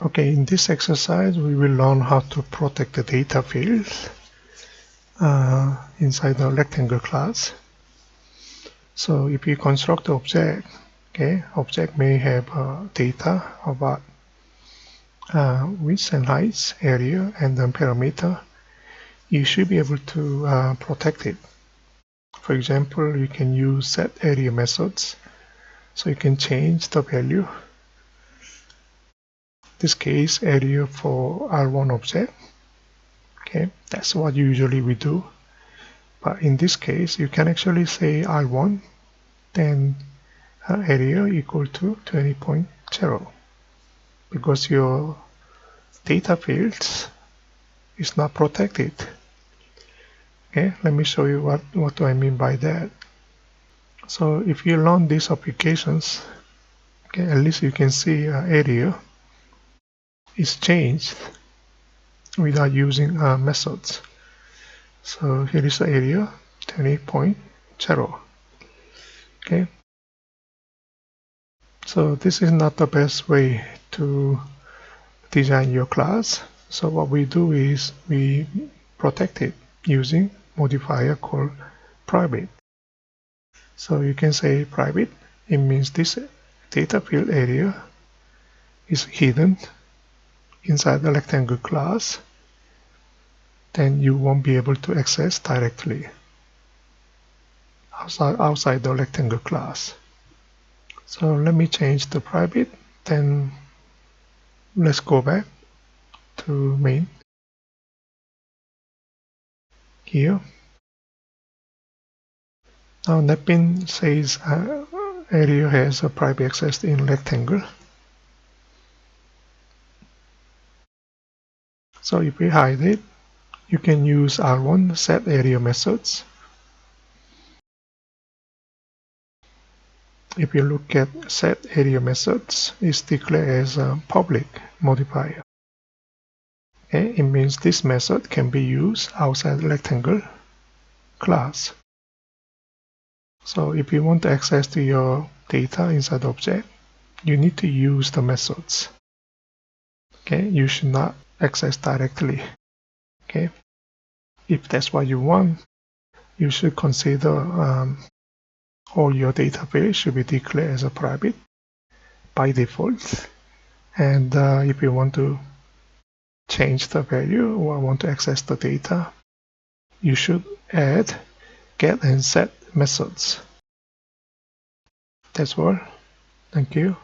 Okay, in this exercise we will learn how to protect the data fields inside the rectangle class. So if you construct the object, okay, object may have data about width and height, area, and then parameter. You should be able to protect it. For example, you can use set area methods, so you can change the value. This case, area for R1 object. Okay, that's what usually we do. But in this case, you can actually say R1, then area equal to 20.0, because your data fields is not protected. Okay, let me show you what do I mean by that. So if you learn these applications, okay, at least you can see area is changed without using methods. So here is the area 20.0. Okay, so this is not the best way to design your class. So what we do is we protect it using modifier called private. So you can say private. It means this data field area is hidden inside the rectangle class. Then you won't be able to access directly outside the rectangle class. So let me change the private. Then let's go back to main here. Now Nepin says area has a private access in rectangle. So if we hide it, you can use R1 set area methods. If you look at set area methods, it's declared as a public modifier. Okay, it means this method can be used outside the rectangle class. So if you want to access to your data inside the object, you need to use the methods. Okay, you should not access directly. Okay, if that's what you want, you should consider all your data fields should be declared as a private by default. And if you want to change the value or want to access the data, you should add get and set methods. That's all. Thank you.